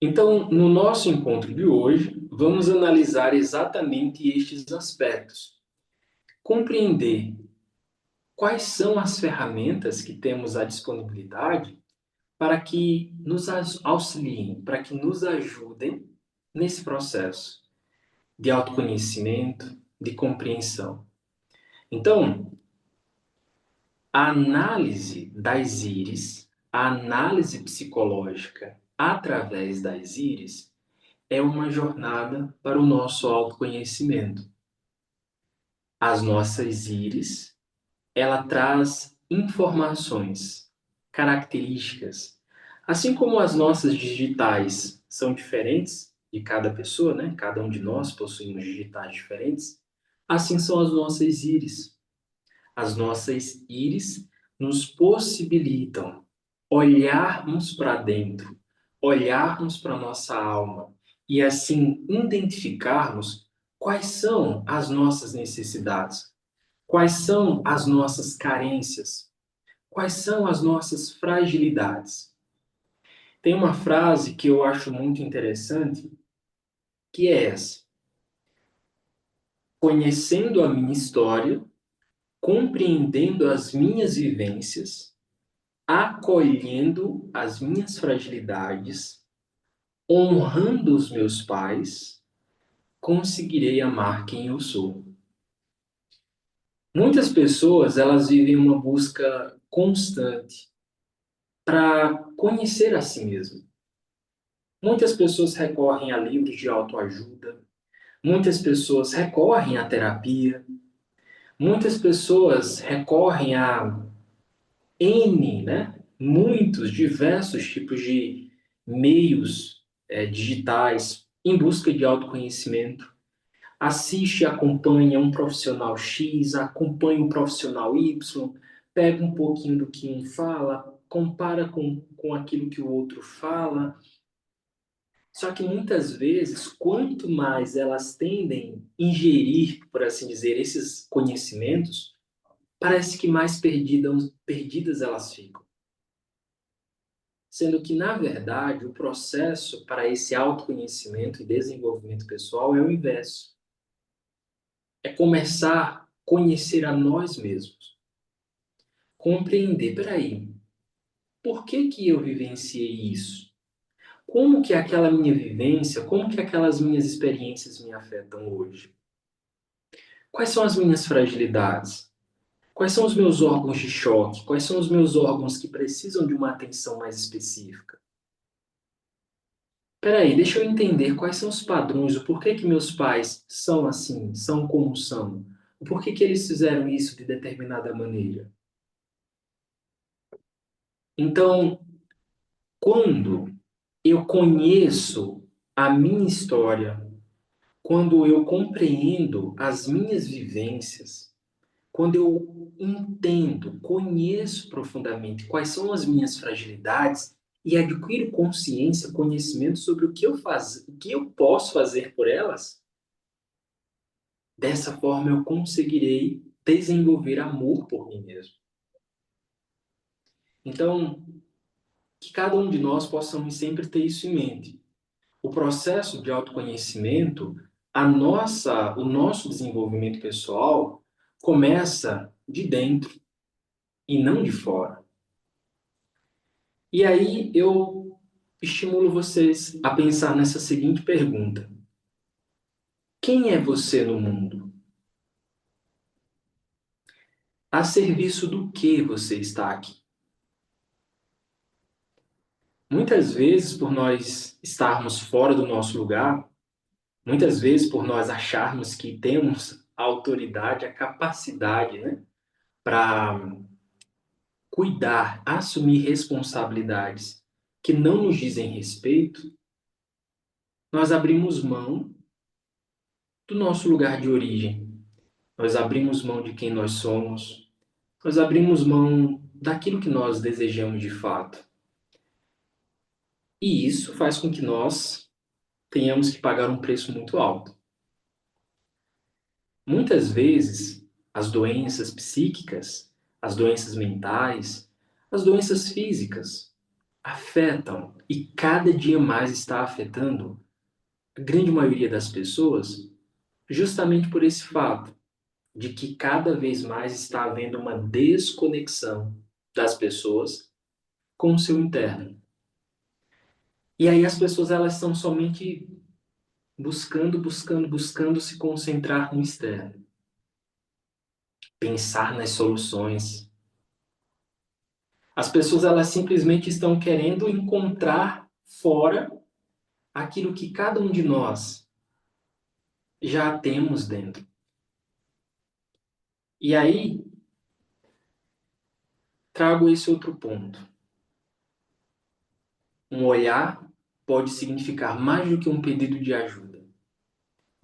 Então, no nosso encontro de hoje, vamos analisar exatamente estes aspectos. Compreender quais são as ferramentas que temos à disponibilidade para que nos auxiliem, para que nos ajudem nesse processo de autoconhecimento, de compreensão. Então, a análise das íris, a análise psicológica através das íris, é uma jornada para o nosso autoconhecimento. As nossas íris, ela traz informações, características, assim como as nossas digitais são diferentes de cada pessoa, né? Cada um de nós possuímos digitais diferentes, assim são as nossas íris. As nossas íris nos possibilitam olharmos para dentro, olharmos para nossa alma e assim identificarmos quais são as nossas necessidades, quais são as nossas carências, quais são as nossas fragilidades. Tem uma frase que eu acho muito interessante, que é essa: conhecendo a minha história, compreendendo as minhas vivências, acolhendo as minhas fragilidades, honrando os meus pais, conseguirei amar quem eu sou. Muitas pessoas, elas vivem uma busca constante para conhecer a si mesmo. Muitas pessoas recorrem a livros de autoajuda, muitas pessoas recorrem à terapia, muitas pessoas recorrem a N, né? Muitos, diversos tipos de meios digitais em busca de autoconhecimento. Assiste, acompanha um profissional X, acompanha um profissional Y, pega um pouquinho do que um fala, compara com aquilo que o outro fala. Só que muitas vezes, quanto mais elas tendem a ingerir, por assim dizer, esses conhecimentos, parece que mais perdidas elas ficam. Sendo que, na verdade, o processo para esse autoconhecimento e desenvolvimento pessoal é o inverso. É começar a conhecer a nós mesmos. Compreender, peraí, por que que eu vivenciei isso? Como que aquela minha vivência, como que aquelas minhas experiências me afetam hoje? Quais são as minhas fragilidades? Quais são os meus órgãos de choque? Quais são os meus órgãos que precisam de uma atenção mais específica? Peraí, deixa eu entender quais são os padrões, o porquê que meus pais são assim, são como são. O porquê que eles fizeram isso de determinada maneira. Então, quando eu conheço a minha história, quando eu compreendo as minhas vivências, quando eu entendo, conheço profundamente quais são as minhas fragilidades e adquiro consciência, conhecimento sobre o que eu posso fazer por elas, dessa forma eu conseguirei desenvolver amor por mim mesmo. Então, que cada um de nós possamos sempre ter isso em mente. O processo de autoconhecimento, o nosso desenvolvimento pessoal começa de dentro e não de fora. E aí eu estimulo vocês a pensar nessa seguinte pergunta: quem é você no mundo? A serviço do que você está aqui? Muitas vezes, por nós estarmos fora do nosso lugar, muitas vezes por nós acharmos que temos a autoridade, a capacidade, né, para cuidar, assumir responsabilidades que não nos dizem respeito, nós abrimos mão do nosso lugar de origem. Nós abrimos mão de quem nós somos. Nós abrimos mão daquilo que nós desejamos de fato. E isso faz com que nós tenhamos que pagar um preço muito alto. Muitas vezes, as doenças psíquicas, as doenças mentais, as doenças físicas, afetam e cada dia mais está afetando a grande maioria das pessoas, justamente por esse fato de que cada vez mais está havendo uma desconexão das pessoas com o seu interno. E aí as pessoas elas estão somente buscando se concentrar no externo, pensar nas soluções. As pessoas elas simplesmente estão querendo encontrar fora aquilo que cada um de nós já temos dentro. E aí trago esse outro ponto. Um olhar pode significar mais do que um pedido de ajuda.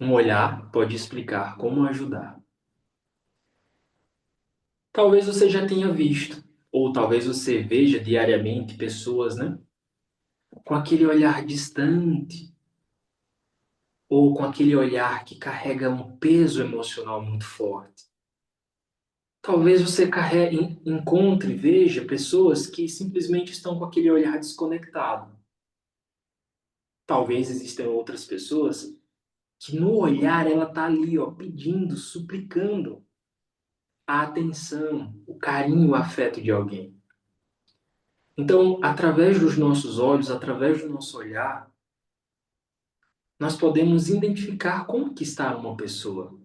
Um olhar pode explicar como ajudar. Talvez você já tenha visto, ou talvez você veja diariamente pessoas, né, com aquele olhar distante, ou com aquele olhar que carrega um peso emocional muito forte. Talvez você encontre, veja pessoas que simplesmente estão com aquele olhar desconectado. Talvez existam outras pessoas que no olhar ela está ali, ó, pedindo, suplicando a atenção, o carinho, o afeto de alguém. Então, através dos nossos olhos, através do nosso olhar, nós podemos identificar como que está uma pessoa.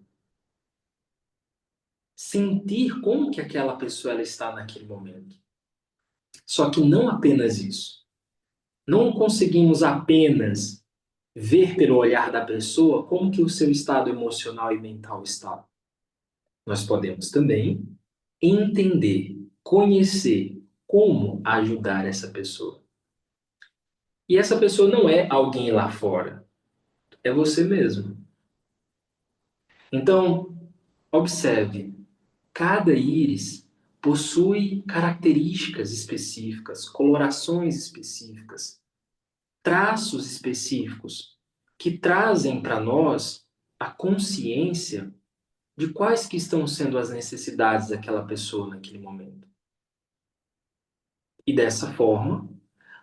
Sentir como que aquela pessoa ela está naquele momento. Só que não apenas isso. Não conseguimos apenas ver pelo olhar da pessoa como que o seu estado emocional e mental está. Nós podemos também entender, conhecer como ajudar essa pessoa. E essa pessoa não é alguém lá fora, é você mesmo. Então, observe, cada íris possui características específicas, colorações específicas, traços específicos que trazem para nós a consciência de quais que estão sendo as necessidades daquela pessoa naquele momento. E dessa forma,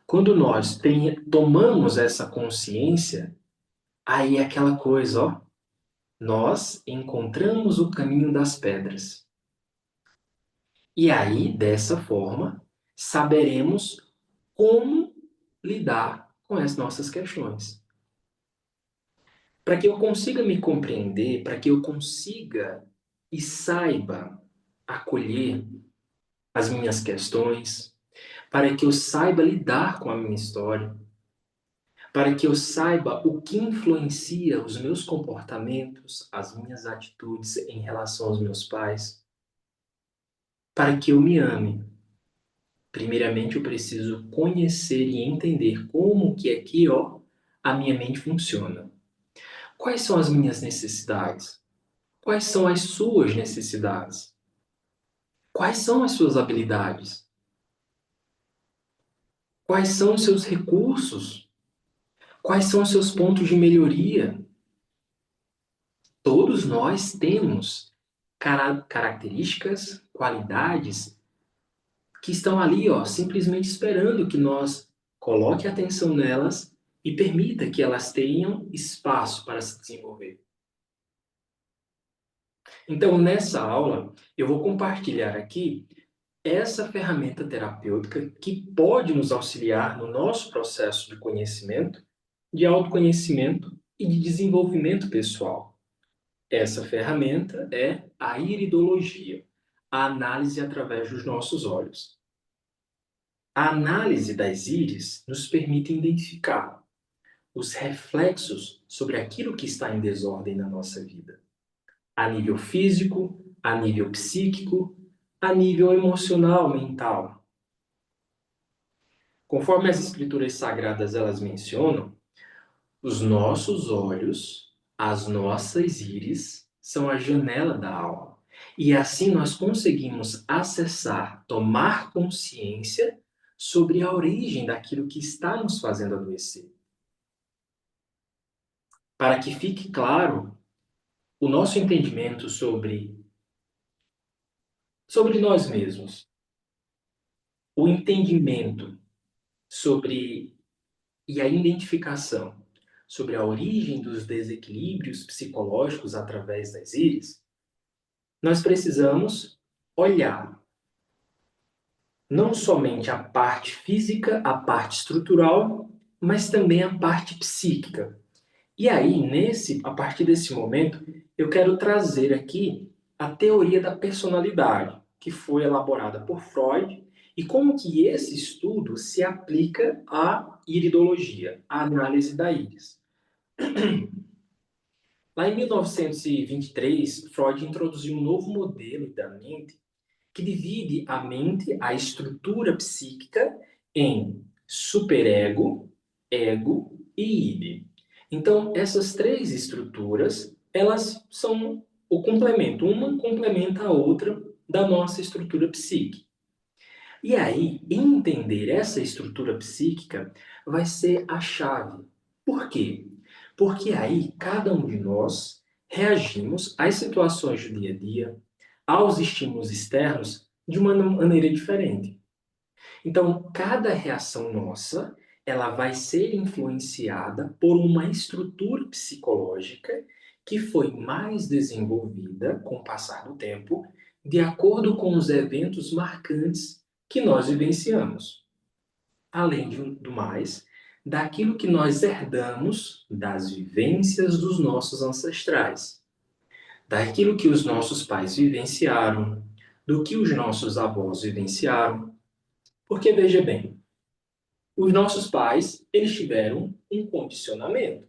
quando nós tomamos essa consciência, aí é aquela coisa, ó, nós encontramos o caminho das pedras. E aí, dessa forma, saberemos como lidar com as nossas questões. Para que eu consiga me compreender, para que eu consiga e saiba acolher as minhas questões, para que eu saiba lidar com a minha história, para que eu saiba o que influencia os meus comportamentos, as minhas atitudes em relação aos meus pais, para que eu me ame. Primeiramente, eu preciso conhecer e entender como que aqui, ó, a minha mente funciona. Quais são as minhas necessidades? Quais são as suas necessidades? Quais são as suas habilidades? Quais são os seus recursos? Quais são os seus pontos de melhoria? Todos nós temos características, qualidades que estão ali, ó, simplesmente esperando que nós coloque atenção nelas e permita que elas tenham espaço para se desenvolver. Então, nessa aula, eu vou compartilhar aqui essa ferramenta terapêutica que pode nos auxiliar no nosso processo de conhecimento, de autoconhecimento e de desenvolvimento pessoal. Essa ferramenta é a iridologia, a análise através dos nossos olhos. A análise das íris nos permite identificar os reflexos sobre aquilo que está em desordem na nossa vida, a nível físico, a nível psíquico, a nível emocional, mental. Conforme as escrituras sagradas elas mencionam, os nossos olhos, as nossas íris, são a janela da alma. E assim nós conseguimos acessar, tomar consciência sobre a origem daquilo que está nos fazendo adoecer. Para que fique claro o nosso entendimento sobre nós mesmos, o entendimento e a identificação sobre a origem dos desequilíbrios psicológicos através das íris, nós precisamos olhar não somente a parte física, a parte estrutural, mas também a parte psíquica. E aí, a partir desse momento, eu quero trazer aqui a teoria da personalidade, que foi elaborada por Freud, e como que esse estudo se aplica à iridologia, à análise da íris. Lá em 1923, Freud introduziu um novo modelo da mente que divide a mente, a estrutura psíquica, em superego, ego e id. Então, essas três estruturas, elas são o complemento, uma complementa a outra da nossa estrutura psíquica. E aí, entender essa estrutura psíquica vai ser a chave. Por quê? Porque aí cada um de nós reagimos às situações do dia a dia, aos estímulos externos, de uma maneira diferente. Então, cada reação nossa, ela vai ser influenciada por uma estrutura psicológica que foi mais desenvolvida com o passar do tempo, de acordo com os eventos marcantes que nós vivenciamos. Além do mais, daquilo que nós herdamos das vivências dos nossos ancestrais, daquilo que os nossos pais vivenciaram, do que os nossos avós vivenciaram. Porque veja bem, os nossos pais, eles tiveram um condicionamento.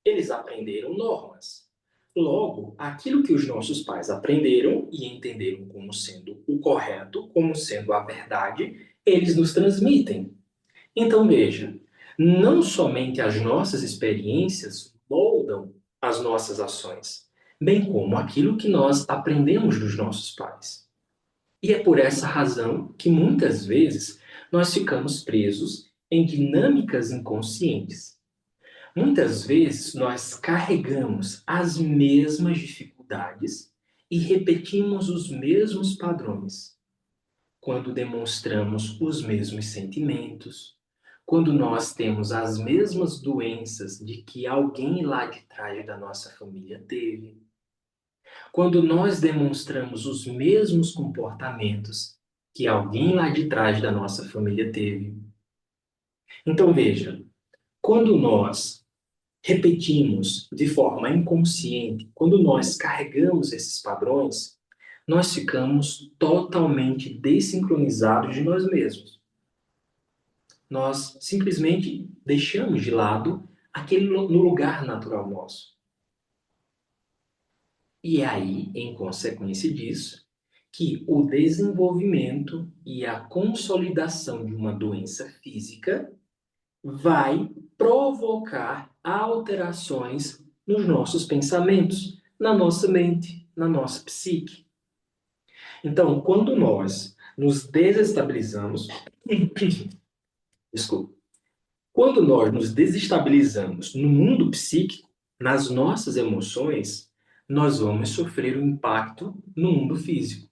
Eles aprenderam normas. Logo, aquilo que os nossos pais aprenderam e entenderam como sendo o correto, como sendo a verdade, eles nos transmitem. Então veja, não somente as nossas experiências moldam as nossas ações, bem como aquilo que nós aprendemos dos nossos pais. E é por essa razão que muitas vezes nós ficamos presos em dinâmicas inconscientes. Muitas vezes nós carregamos as mesmas dificuldades e repetimos os mesmos padrões. Quando demonstramos os mesmos sentimentos, quando nós temos as mesmas doenças de que alguém lá de trás da nossa família teve, quando nós demonstramos os mesmos comportamentos que alguém lá de trás da nossa família teve. Então veja, quando nós repetimos de forma inconsciente, quando nós carregamos esses padrões, nós ficamos totalmente desincronizados de nós mesmos. Nós simplesmente deixamos de lado aquele no lugar natural nosso. E é aí, em consequência disso, que o desenvolvimento e a consolidação de uma doença física vai provocar alterações nos nossos pensamentos, na nossa mente, na nossa psique. Então, quando nós nos desestabilizamos, desculpa, quando nós nos desestabilizamos no mundo psíquico, nas nossas emoções, nós vamos sofrer um impacto no mundo físico.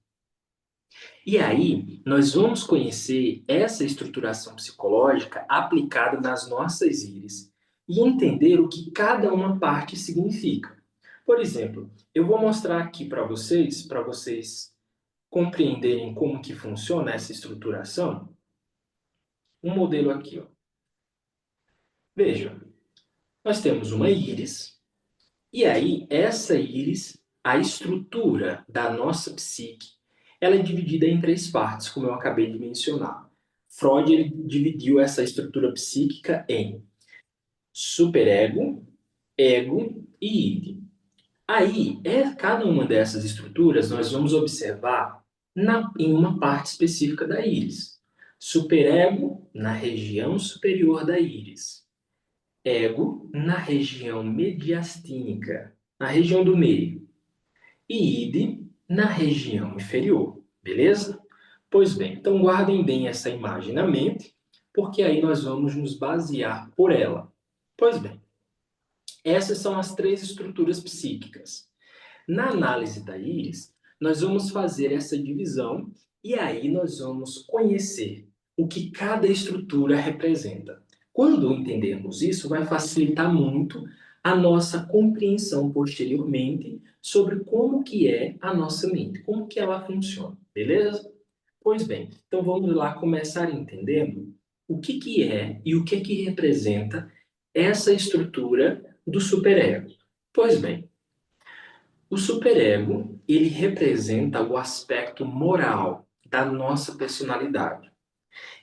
E aí, nós vamos conhecer essa estruturação psicológica aplicada nas nossas íris e entender o que cada uma parte significa. Por exemplo, eu vou mostrar aqui para vocês compreenderem como que funciona essa estruturação, um modelo aqui, ó. Veja, nós temos uma íris, e aí essa íris, a estrutura da nossa psique, ela é dividida em três partes, como eu acabei de mencionar. Freud ele dividiu essa estrutura psíquica em superego, ego e id. Aí, cada uma dessas estruturas nós vamos observar em uma parte específica da íris. Superego na região superior da íris. Ego na região mediastínica, na região do meio. E id na região inferior, beleza? Pois bem, então guardem bem essa imagem na mente, porque aí nós vamos nos basear por ela. Pois bem, essas são as três estruturas psíquicas. Na análise da íris, nós vamos fazer essa divisão e aí nós vamos conhecer o que cada estrutura representa. Quando entendermos isso, vai facilitar muito a nossa compreensão posteriormente sobre como que é a nossa mente, como que ela funciona, beleza? Pois bem, então vamos lá começar entendendo o que que é e o que que representa essa estrutura do superego. Pois bem, o superego, ele representa o aspecto moral da nossa personalidade.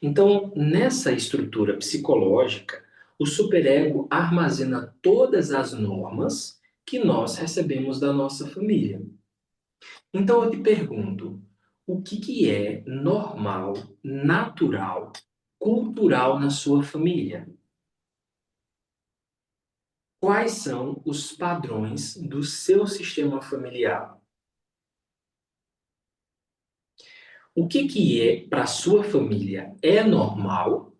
Então, nessa estrutura psicológica, o superego armazena todas as normas que nós recebemos da nossa família. Então, eu te pergunto, o que que é normal, natural, cultural na sua família? Quais são os padrões do seu sistema familiar? O que que é para sua família é normal,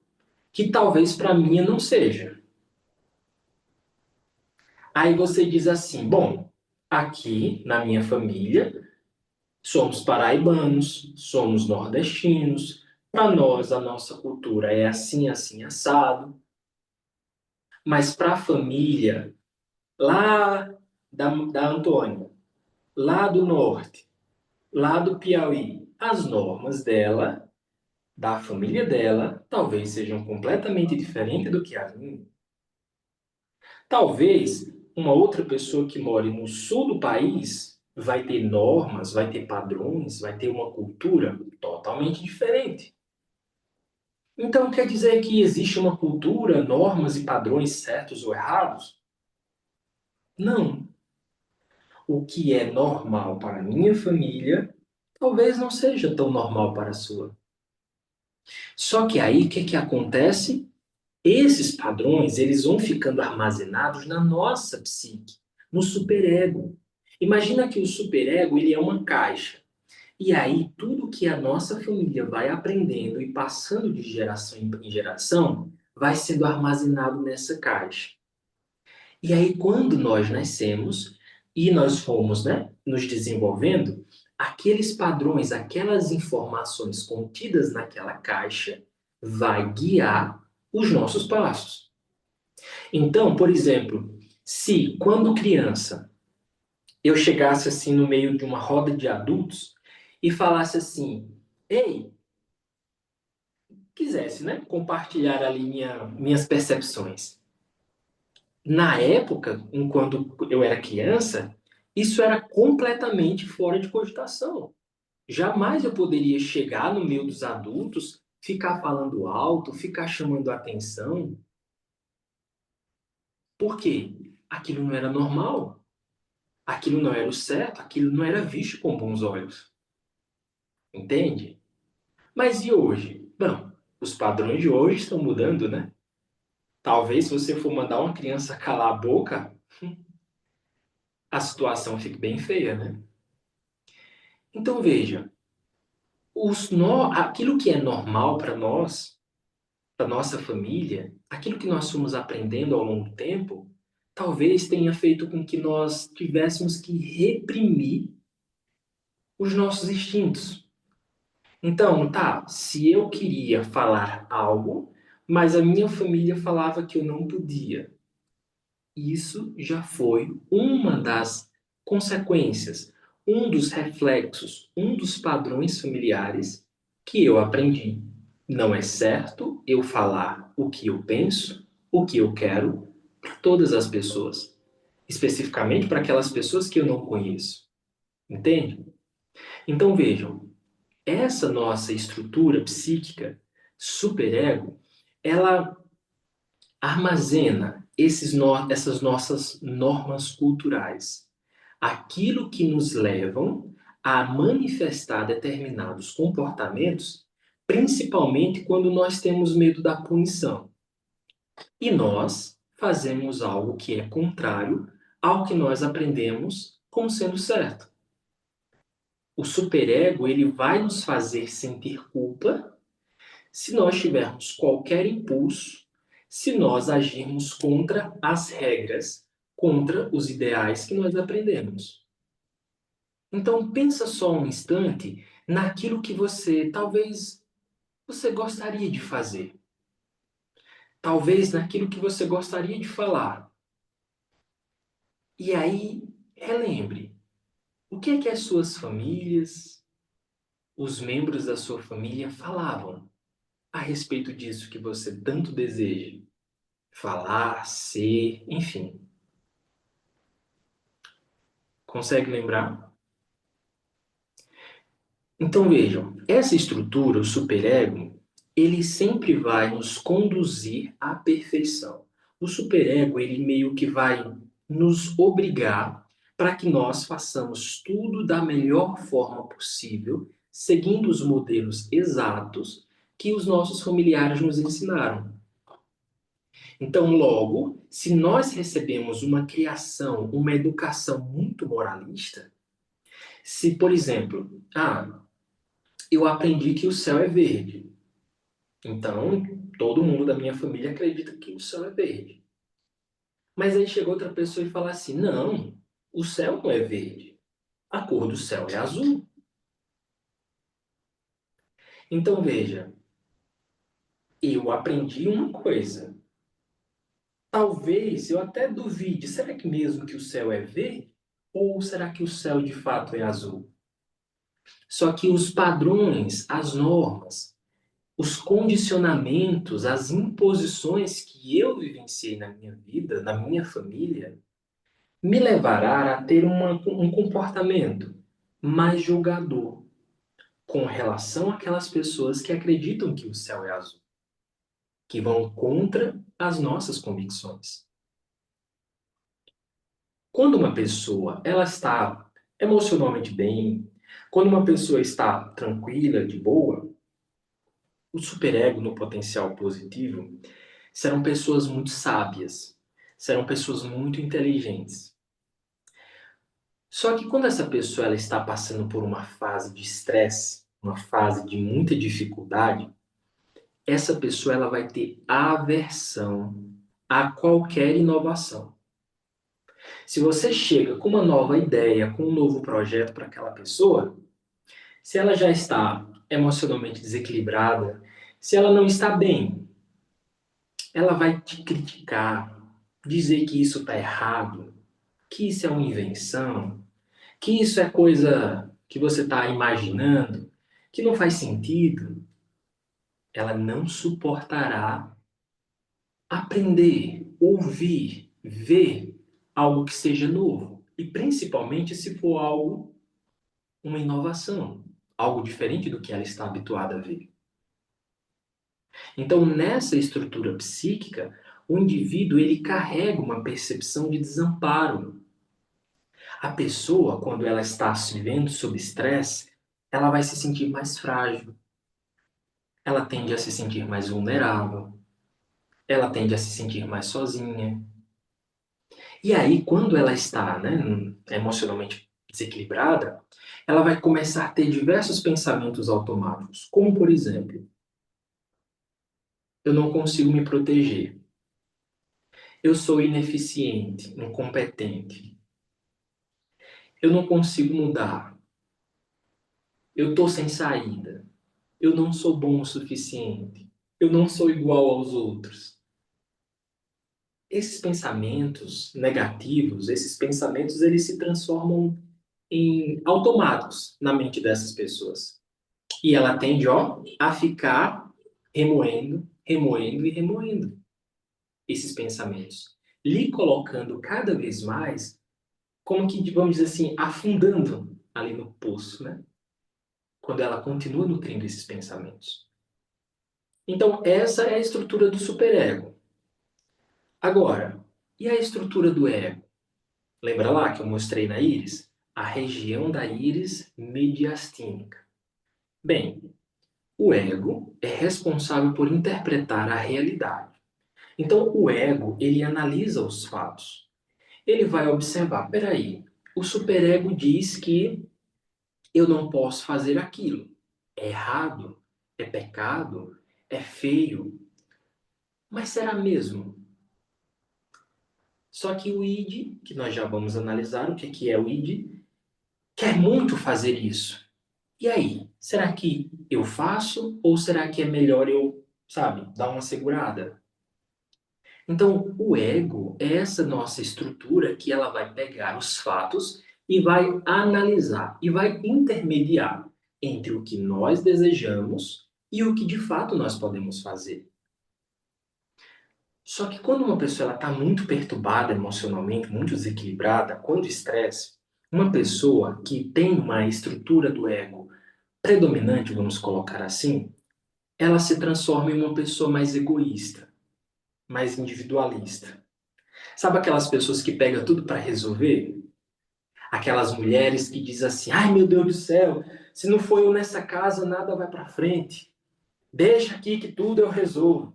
que talvez para a minha não seja? Aí você diz assim: bom, aqui na minha família somos paraibanos, somos nordestinos, para nós a nossa cultura é assim, assim, assado, mas para a família lá da Antônia, lá do norte, lá do Piauí, as normas dela, da família dela, talvez sejam completamente diferentes do que a minha. Talvez uma outra pessoa que more no sul do país vai ter normas, vai ter padrões, vai ter uma cultura totalmente diferente. Então quer dizer que existe uma cultura, normas e padrões certos ou errados? Não. O que é normal para a minha família, talvez não seja tão normal para a sua. Só que aí o que que acontece? Esses padrões, eles vão ficando armazenados na nossa psique, no superego. Imagina que o superego, ele é uma caixa. E aí, tudo que a nossa família vai aprendendo e passando de geração em geração, vai sendo armazenado nessa caixa. E aí, quando nós nascemos e nós fomos, né, nos desenvolvendo, aqueles padrões, aquelas informações contidas naquela caixa, vai guiar os nossos passos. Então, por exemplo, se quando criança eu chegasse assim no meio de uma roda de adultos e falasse assim: ei, quisesse, né, compartilhar ali minhas percepções. Na época, enquanto eu era criança, isso era completamente fora de cogitação. Jamais eu poderia chegar no meio dos adultos, ficar falando alto, ficar chamando atenção. Por quê? Aquilo não era normal. Aquilo não era o certo, aquilo não era visto com bons olhos. Entende? Mas e hoje? Bom, os padrões de hoje estão mudando, né? Talvez se você for mandar uma criança calar a boca, a situação fique bem feia, né? Então veja, aquilo que é normal para nós, para nossa família, aquilo que nós fomos aprendendo ao longo do tempo, talvez tenha feito com que nós tivéssemos que reprimir os nossos instintos. Então, tá, se eu queria falar algo, mas a minha família falava que eu não podia. Isso já foi uma das consequências, um dos reflexos, um dos padrões familiares que eu aprendi. Não é certo eu falar o que eu penso, o que eu quero, para todas as pessoas, especificamente para aquelas pessoas que eu não conheço. Entende? Então vejam, essa nossa estrutura psíquica, superego, ela armazena essas nossas normas culturais, aquilo que nos levam a manifestar determinados comportamentos, principalmente quando nós temos medo da punição. E nós fazemos algo que é contrário ao que nós aprendemos como sendo certo. O superego, ele vai nos fazer sentir culpa se nós tivermos qualquer impulso, se nós agirmos contra as regras, contra os ideais que nós aprendemos. Então, pensa só um instante naquilo que você talvez você gostaria de fazer. Talvez naquilo que você gostaria de falar. E aí, relembre, o que é que as suas famílias, os membros da sua família falavam a respeito disso que você tanto deseja? Falar, ser, enfim. Consegue lembrar? Então vejam, essa estrutura, o superego, ele sempre vai nos conduzir à perfeição. O superego, ele meio que vai nos obrigar para que nós façamos tudo da melhor forma possível, seguindo os modelos exatos que os nossos familiares nos ensinaram. Então, logo, se nós recebemos uma criação, uma educação muito moralista, se, por exemplo, eu aprendi que o céu é verde. Então, todo mundo da minha família acredita que o céu é verde. Mas aí chegou outra pessoa e fala assim: não, o céu não é verde. A cor do céu é azul. Então, veja, eu aprendi uma coisa. Talvez eu até duvide: será que mesmo que o céu é verde? Ou será que o céu de fato é azul? Só que os padrões, as normas, os condicionamentos, as imposições que eu vivenciei na minha vida, na minha família, me levará a ter um comportamento mais julgador com relação àquelas pessoas que acreditam que o céu é azul, que vão contra as nossas convicções. Quando uma pessoa ela está emocionalmente bem, quando uma pessoa está tranquila, de boa, o superego no potencial positivo serão pessoas muito sábias, serão pessoas muito inteligentes. Só que quando essa pessoa ela está passando por uma fase de estresse, uma fase de muita dificuldade, essa pessoa ela vai ter aversão a qualquer inovação. Se você chega com uma nova ideia, com um novo projeto para aquela pessoa, se ela já está emocionalmente desequilibrada, se ela não está bem, ela vai te criticar, dizer que isso está errado, que isso é uma invenção, que isso é coisa que você está imaginando, que não faz sentido. Ela não suportará aprender, ouvir, ver algo que seja novo. E principalmente se for algo, uma inovação, algo diferente do que ela está habituada a ver. Então, nessa estrutura psíquica, o indivíduo ele carrega uma percepção de desamparo. A pessoa, quando ela está se vendo sob estresse, ela vai se sentir mais frágil, ela tende a se sentir mais vulnerável, ela tende a se sentir mais sozinha. E aí, quando ela está, emocionalmente desequilibrada, ela vai começar a ter diversos pensamentos automáticos, como por exemplo, eu não consigo me proteger, eu sou ineficiente, incompetente, eu não consigo mudar, eu estou sem saída, eu não sou bom o suficiente, eu não sou igual aos outros. Esses pensamentos negativos, esses pensamentos, eles se transformam em automáticos na mente dessas pessoas. E ela tende, a ficar remoendo, remoendo e remoendo esses pensamentos, lhe colocando cada vez mais, como que, vamos dizer assim, afundando ali no poço, né? Quando ela continua nutrindo esses pensamentos. Então, essa é a estrutura do superego. Agora, e a estrutura do ego? Lembra lá que eu mostrei na íris? A região da íris mediastínica. Bem, o ego é responsável por interpretar a realidade. Então, o ego, ele analisa os fatos. Ele vai observar, peraí, o superego diz que eu não posso fazer aquilo. É errado, é pecado, é feio. Mas será mesmo? Só que o id, que nós já vamos analisar o que é o id, quer muito fazer isso. E aí? Será que eu faço ou será que é melhor eu, sabe, dar uma segurada? Então, o ego é essa nossa estrutura que ela vai pegar os fatos e vai analisar e vai intermediar entre o que nós desejamos e o que de fato nós podemos fazer. Só que quando uma pessoa está muito perturbada emocionalmente, muito desequilibrada, quando estresse, uma pessoa que tem uma estrutura do ego predominante, vamos colocar assim, ela se transforma em uma pessoa mais egoísta, mais individualista. Sabe aquelas pessoas que pegam tudo para resolver? Aquelas mulheres que dizem assim: ai meu Deus do céu, se não for eu nessa casa, nada vai para frente. Deixa aqui que tudo eu resolvo.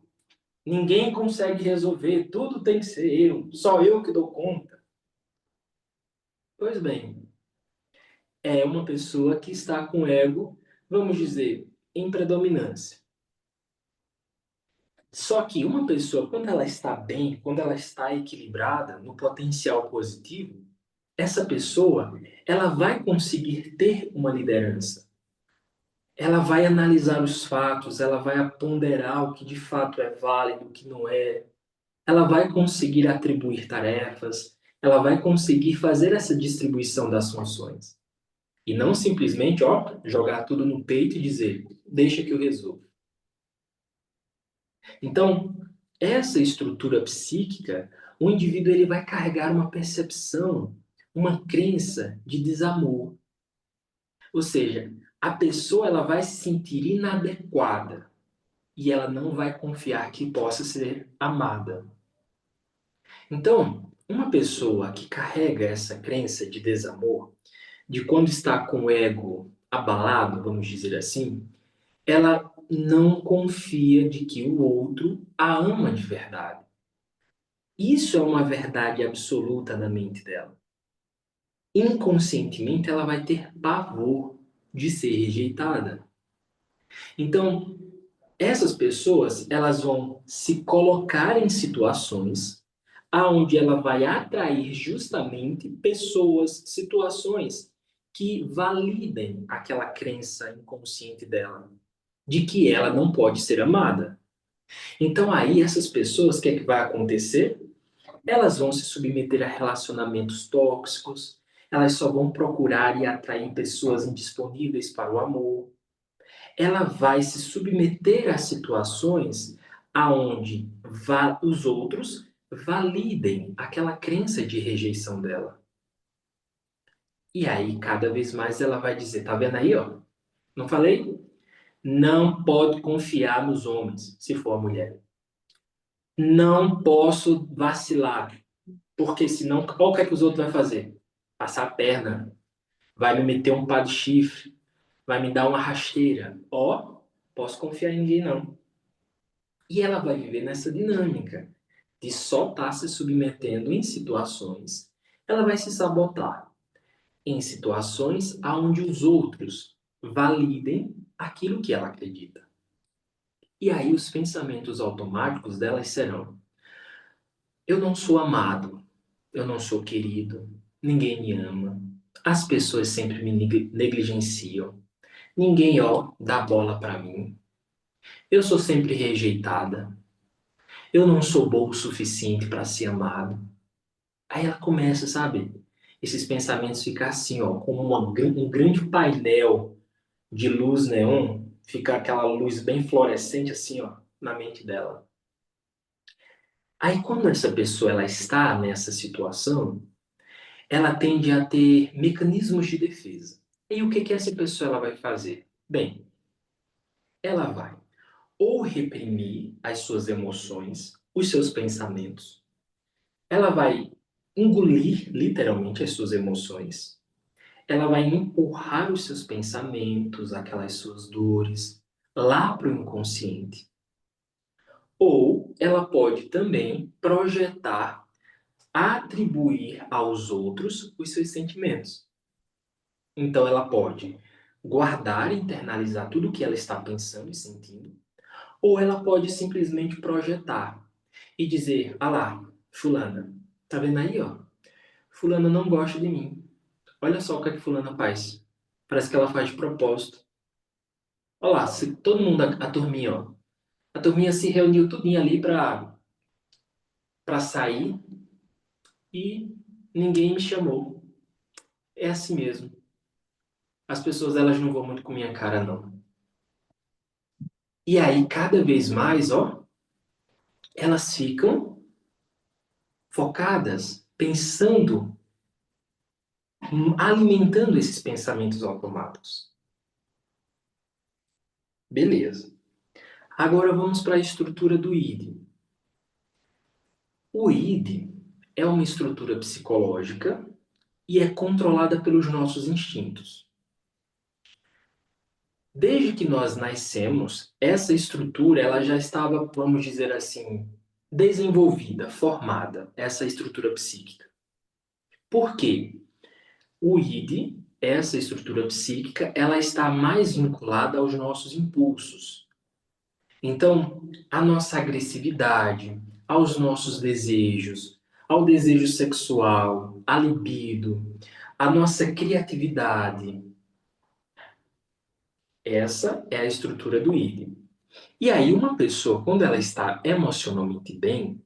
Ninguém consegue resolver, tudo tem que ser eu, só eu que dou conta. Pois bem, é uma pessoa que está com ego, vamos dizer, em predominância. Só que uma pessoa, quando ela está bem, quando ela está equilibrada no potencial positivo, essa pessoa, ela vai conseguir ter uma liderança. Ela vai analisar os fatos, ela vai ponderar o que de fato é válido, o que não é. Ela vai conseguir atribuir tarefas, ela vai conseguir fazer essa distribuição das funções. E não simplesmente, ó, jogar tudo no peito e dizer, deixa que eu resolvo. Então, essa estrutura psíquica, o indivíduo ele vai carregar uma percepção, uma crença de desamor. Ou seja, a pessoa ela vai se sentir inadequada e ela não vai confiar que possa ser amada. Então, uma pessoa que carrega essa crença de desamor, de quando está com o ego abalado, vamos dizer assim, ela não confia de que o outro a ama de verdade. Isso é uma verdade absoluta na mente dela. Inconscientemente, ela vai ter pavor de ser rejeitada. Então, essas pessoas, elas vão se colocar em situações aonde ela vai atrair justamente pessoas, situações que validem aquela crença inconsciente dela, de que ela não pode ser amada. Então aí essas pessoas, o que é que vai acontecer? Elas vão se submeter a relacionamentos tóxicos, elas só vão procurar e atrair pessoas indisponíveis para o amor. Ela vai se submeter a situações aonde os outros validem aquela crença de rejeição dela. E aí, cada vez mais ela vai dizer, tá vendo aí, ó? Não falei? Não pode confiar nos homens, se for a mulher. Não posso vacilar, porque senão, olha o que é que os outros vão fazer? Passar a perna, vai me meter um pá de chifre, vai me dar uma rasteira. Ó, posso confiar em ninguém não. E ela vai viver nessa dinâmica de só estar se submetendo em situações. Ela vai se sabotar em situações onde os outros validem aquilo que ela acredita. E aí os pensamentos automáticos delas serão: eu não sou amado, eu não sou querido, ninguém me ama, as pessoas sempre me negligenciam, ninguém, ó, dá bola para mim, eu sou sempre rejeitada, eu não sou bom o suficiente para ser amado. Aí ela começa, sabe? Esses pensamentos ficam assim, ó, como um grande painel de luz neon, fica aquela luz bem fluorescente assim, ó, na mente dela. Aí quando essa pessoa ela está nessa situação, ela tende a ter mecanismos de defesa. E o que que essa pessoa ela vai fazer? Bem, ela vai ou reprimir as suas emoções, os seus pensamentos, ela vai engolir literalmente as suas emoções, ela vai empurrar os seus pensamentos, aquelas suas dores, lá para o inconsciente. Ou ela pode também projetar, atribuir aos outros os seus sentimentos. Então ela pode guardar e internalizar tudo o que ela está pensando e sentindo, ou ela pode simplesmente projetar e dizer: ah lá, fulana, tá vendo aí, ó? Fulana não gosta de mim. Olha só o que é que fulana faz. Parece que ela faz de propósito. Olha lá, todo mundo, a turminha, ó. A turminha se reuniu tudinho ali para sair e ninguém me chamou. É assim mesmo. As pessoas, elas não vão muito com minha cara, não. E aí, cada vez mais, ó, elas ficam focadas, pensando, alimentando esses pensamentos automáticos. Beleza. Agora vamos para a estrutura do ID. O ID é uma estrutura psicológica e é controlada pelos nossos instintos. Desde que nós nascemos, essa estrutura ela já estava, vamos dizer assim, desenvolvida, formada, essa estrutura psíquica. Por quê? O ID, essa estrutura psíquica, ela está mais vinculada aos nossos impulsos. Então, a nossa agressividade, aos nossos desejos, ao desejo sexual, à libido, a nossa criatividade. Essa é a estrutura do ID. E aí, uma pessoa, quando ela está emocionalmente bem,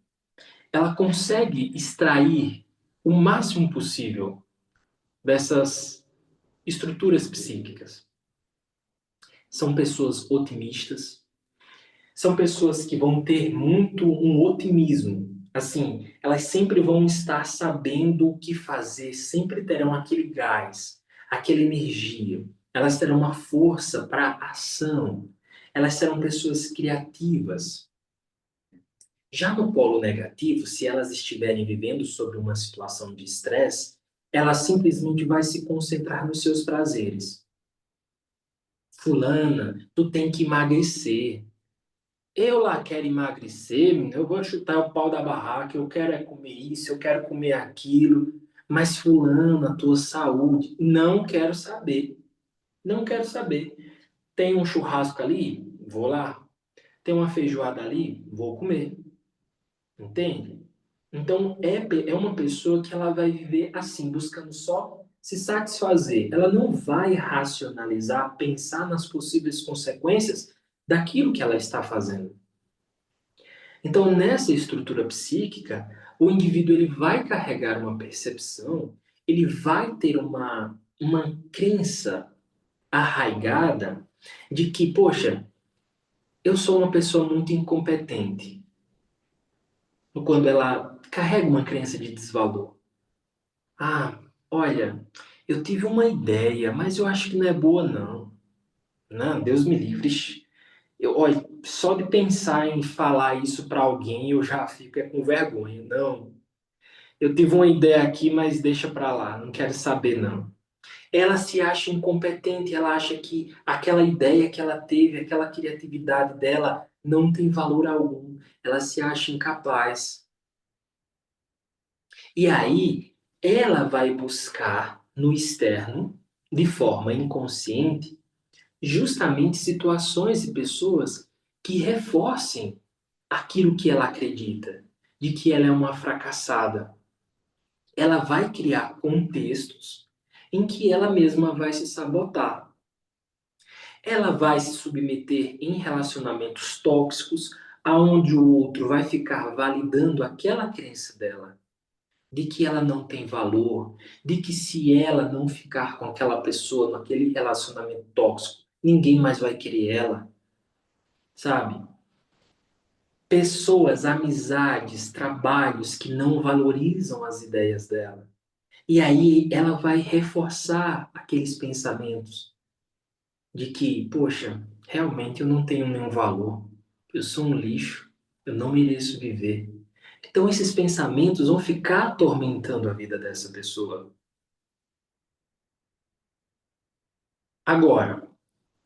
ela consegue extrair o máximo possível dessas estruturas psíquicas. São pessoas otimistas, são pessoas que vão ter muito um otimismo. Assim, elas sempre vão estar sabendo o que fazer, sempre terão aquele gás, aquela energia. Elas terão uma força para ação. Elas serão pessoas criativas. Já no polo negativo, se elas estiverem vivendo sobre uma situação de estresse, ela simplesmente vai se concentrar nos seus prazeres. Fulana, tu tem que emagrecer. Eu lá quero emagrecer, eu vou chutar o pau da barraca, eu quero é comer isso, eu quero comer aquilo. Mas fulana, tua saúde, não quero saber. Não quero saber. Tem um churrasco ali? Vou lá. Tem uma feijoada ali? Vou comer. Entende? Então, é uma pessoa que ela vai viver assim, buscando só se satisfazer. Ela não vai racionalizar, pensar nas possíveis consequências daquilo que ela está fazendo. Então, nessa estrutura psíquica, o indivíduo ele vai carregar uma percepção, ele vai ter uma crença arraigada de que, poxa, eu sou uma pessoa muito incompetente. Quando ela carrega uma crença de desvalor. Ah, olha, eu tive uma ideia, mas eu acho que não é boa, não. Não, Deus me livre. Ixi, olha, só de pensar em falar isso para alguém eu já fico com vergonha. Não, eu tive uma ideia aqui, mas deixa para lá, não quero saber, não. Ela se acha incompetente, ela acha que aquela ideia que ela teve, aquela criatividade dela não tem valor algum. Ela se acha incapaz. E aí, ela vai buscar no externo, de forma inconsciente, justamente situações e pessoas que reforcem aquilo que ela acredita, de que ela é uma fracassada. Ela vai criar contextos em que ela mesma vai se sabotar. Ela vai se submeter em relacionamentos tóxicos, aonde o outro vai ficar validando aquela crença dela de que ela não tem valor, de que se ela não ficar com aquela pessoa naquele relacionamento tóxico, ninguém mais vai querer ela, sabe? Pessoas, amizades, trabalhos que não valorizam as ideias dela. E aí ela vai reforçar aqueles pensamentos de que, poxa, realmente eu não tenho nenhum valor, eu sou um lixo, eu não mereço viver. Então esses pensamentos vão ficar atormentando a vida dessa pessoa. Agora,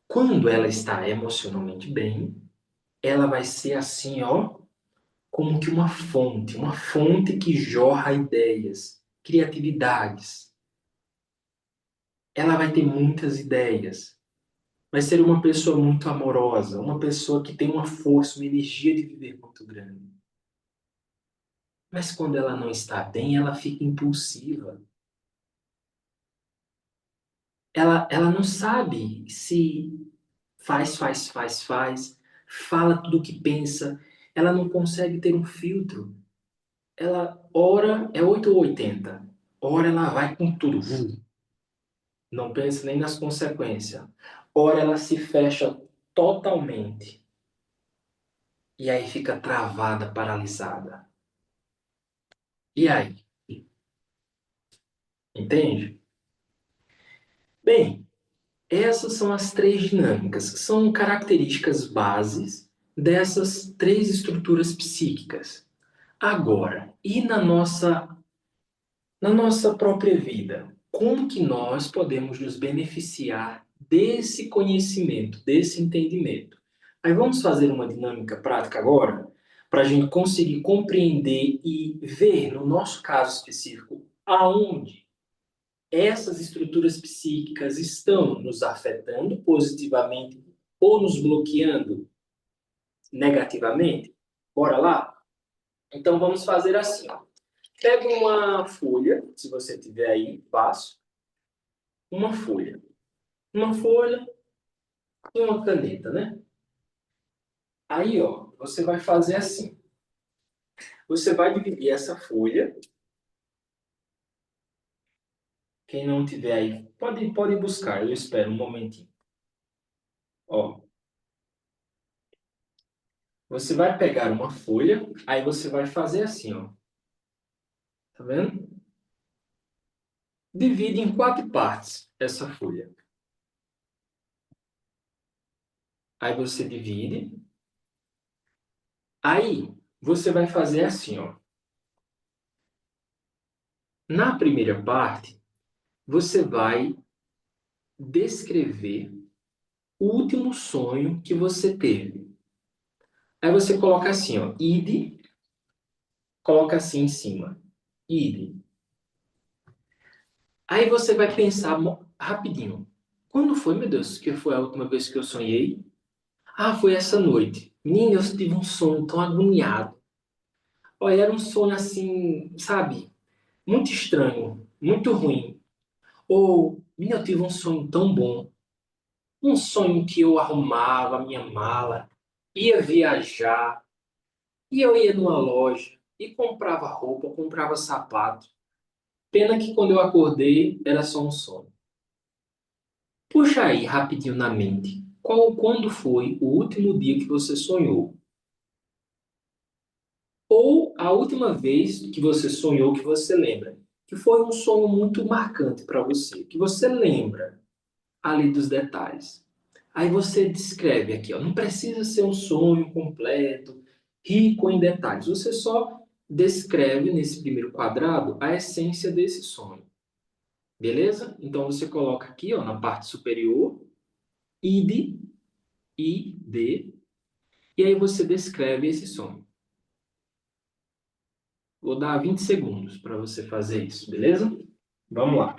quando ela está emocionalmente bem, ela vai ser assim, ó, como que uma fonte que jorra ideias, criatividades. Ela vai ter muitas ideias. Vai ser uma pessoa muito amorosa, uma pessoa que tem uma força, uma energia de viver muito grande. Mas quando ela não está bem, ela fica impulsiva. Ela não sabe se faz, fala tudo o que pensa, ela não consegue ter um filtro. Ela, ora, é 8 ou 80. Ora, ela vai com tudo. Não pensa nem nas consequências. Ora, ela se fecha totalmente. E aí fica travada, paralisada. E aí? Entende? Bem, essas são as três dinâmicas. São características bases dessas três estruturas psíquicas. Agora, e na nossa própria vida, como que nós podemos nos beneficiar desse conhecimento, desse entendimento? Aí vamos fazer uma dinâmica prática agora, para a gente conseguir compreender e ver, no nosso caso específico, aonde essas estruturas psíquicas estão nos afetando positivamente ou nos bloqueando negativamente. Bora lá? Então vamos fazer assim, ó. Pega uma folha, se você tiver aí, fácil. Uma folha. Uma folha e uma caneta, né? Aí, ó, você vai fazer assim. Você vai dividir essa folha. Quem não tiver aí, pode buscar. Eu espero um momentinho. Ó, você vai pegar uma folha, aí você vai fazer assim, ó. Tá vendo? Divide em 4 partes essa folha. Aí você divide. Aí você vai fazer assim, ó. Na primeira parte, você vai descrever o último sonho que você teve. Aí você coloca assim, ó, id, coloca assim em cima, id. Aí você vai pensar rapidinho. Quando foi, meu Deus, que foi a última vez que eu sonhei? Ah, foi essa noite. Menina, eu tive um sonho tão agoniado. Olha, era um sonho assim, sabe? Muito estranho, muito ruim. Ou, menina, eu tive um sonho tão bom. Um sonho que eu arrumava a minha mala, ia viajar, e eu ia numa loja e comprava roupa, comprava sapato. Pena que quando eu acordei era só um sonho. Puxa aí rapidinho na mente. Quando foi o último dia que você sonhou? Ou a última vez que você sonhou que você lembra? Que foi um sonho muito marcante para você, que você lembra ali dos detalhes. Aí você descreve aqui, ó, não precisa ser um sonho completo, rico em detalhes. Você só descreve nesse primeiro quadrado a essência desse sonho. Beleza? Então você coloca aqui, ó, na parte superior, id, id, e aí você descreve esse sonho. Vou dar 20 segundos para você fazer isso, beleza? Vamos lá.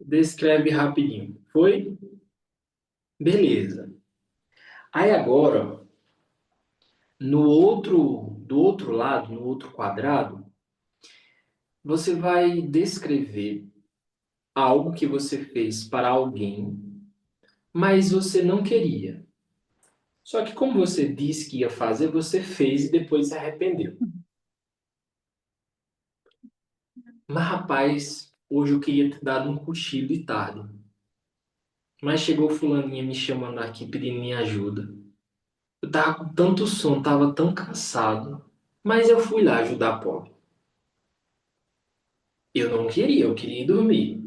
Descreve rapidinho. Foi? Beleza. Aí agora, do outro lado, no outro quadrado, você vai descrever algo que você fez para alguém, mas você não queria. Só que como você disse que ia fazer, você fez e depois se arrependeu. Mas rapaz, hoje eu queria ter dado um cochilo de tarde. Mas chegou fulaninha me chamando aqui pedindo minha ajuda. Eu tava com tanto sono, tava tão cansado. Mas eu fui lá ajudar a pobre. Eu não queria, eu queria ir dormir.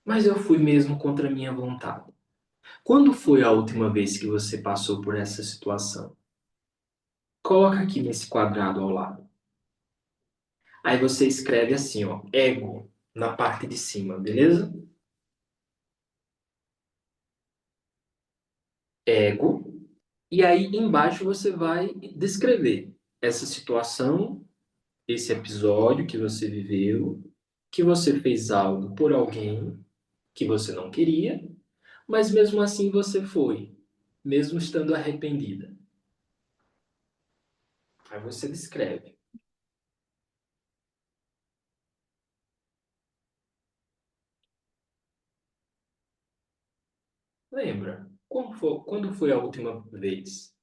Mas eu fui mesmo contra a minha vontade. Quando foi a última vez que você passou por essa situação? Coloca aqui nesse quadrado ao lado. Aí você escreve assim, ó, ego, na parte de cima, beleza? Ego. E aí embaixo você vai descrever essa situação, esse episódio que você viveu, que você fez algo por alguém que você não queria, mas mesmo assim você foi, mesmo estando arrependida. Aí você descreve. Lembra? Quando foi a última vez?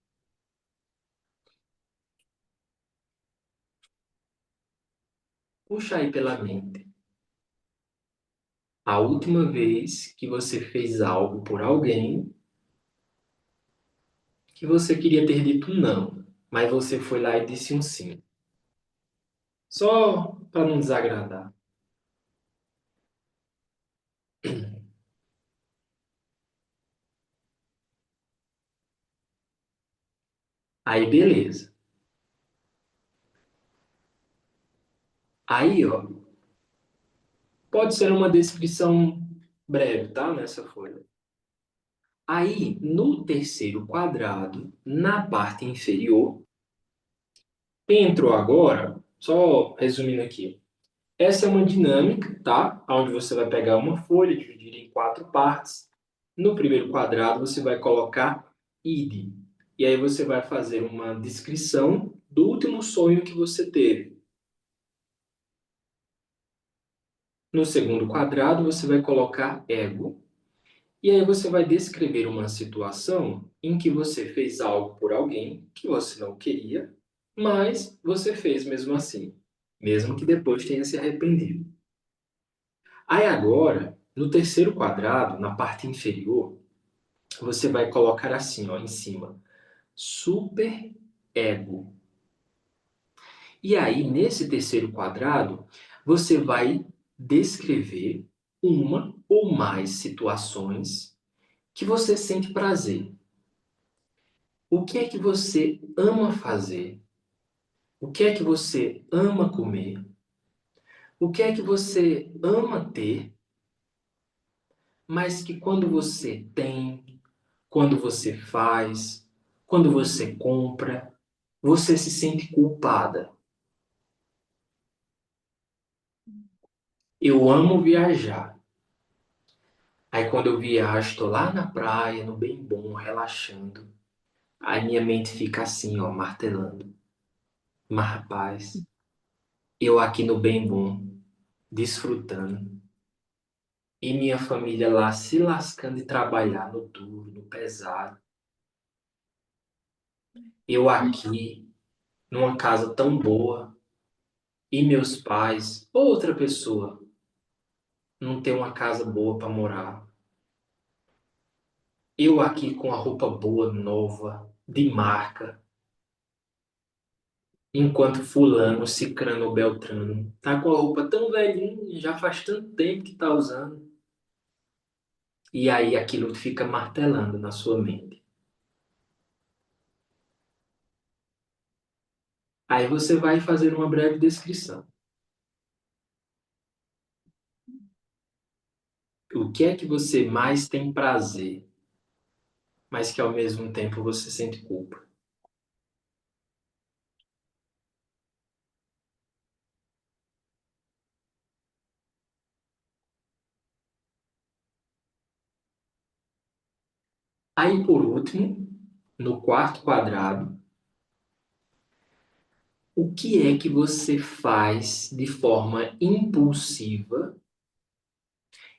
Puxa aí pela mente. A última vez que você fez algo por alguém que você queria ter dito não, mas você foi lá e disse um sim. Só para não desagradar. Aí, beleza. Aí, ó, pode ser uma descrição breve, tá? Nessa folha. Aí, no terceiro quadrado, na parte inferior, quem entrou agora, só resumindo aqui, essa é uma dinâmica, tá? Onde você vai pegar uma folha, dividir em quatro partes. No primeiro quadrado, você vai colocar id. E aí você vai fazer uma descrição do último sonho que você teve. No segundo quadrado, você vai colocar ego. E aí você vai descrever uma situação em que você fez algo por alguém que você não queria, mas você fez mesmo assim, mesmo que depois tenha se arrependido. Aí agora, no terceiro quadrado, na parte inferior, você vai colocar assim, ó, em cima, super ego. E aí, nesse terceiro quadrado, você vai descrever uma ou mais situações que você sente prazer. O que é que você ama fazer? O que é que você ama comer? O que é que você ama ter, mas que quando você tem, quando você faz, quando você compra, você se sente culpada? Eu amo viajar. Aí quando eu viajo, estou lá na praia, no bem bom, relaxando. Aí minha mente fica assim, ó, martelando. Mas rapaz, eu aqui no bem bom, desfrutando. E minha família lá se lascando de trabalhar no duro, no pesado. Eu aqui, numa casa tão boa, e meus pais, ou outra pessoa, não tem uma casa boa para morar. Eu aqui com a roupa boa, nova, de marca, enquanto fulano, cicrano, beltrano, tá com a roupa tão velhinha, já faz tanto tempo que tá usando. E aí aquilo fica martelando na sua mente. Aí você vai fazer uma breve descrição. O que é que você mais tem prazer, mas que ao mesmo tempo você sente culpa? Aí, por último, no quarto quadrado, o que é que você faz de forma impulsiva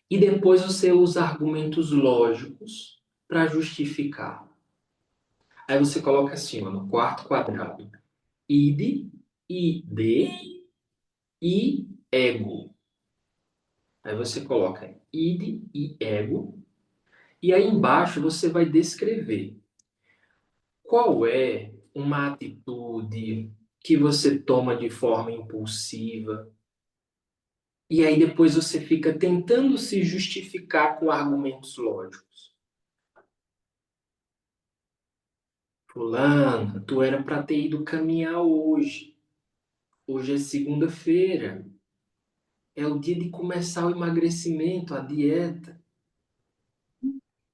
e depois você usa argumentos lógicos para justificar? Aí você coloca assim, ó, no quarto quadrado, id, id e ego. Aí você coloca id e ego, e aí embaixo você vai descrever qual é uma atitude que você toma de forma impulsiva, e aí depois você fica tentando se justificar com argumentos lógicos. Fulana, tu era para ter ido caminhar hoje. Hoje é segunda-feira. É o dia de começar o emagrecimento, a dieta.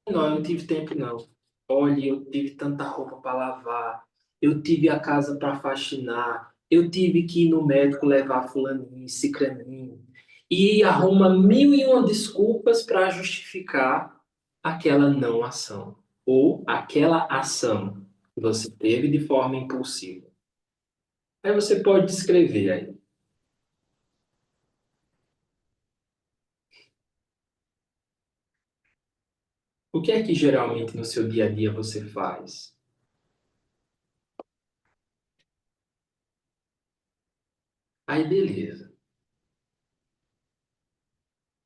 Não, eu não tive tempo, não. Olha, eu tive tanta roupa para lavar. Eu tive a casa para faxinar. Eu tive que ir no médico levar fulaninho, cicraninho. E arruma mil e uma desculpas para justificar aquela não ação. Ou aquela ação que você teve de forma impulsiva. Aí você pode descrever aí. O que é que geralmente no seu dia a dia você faz? Aí beleza.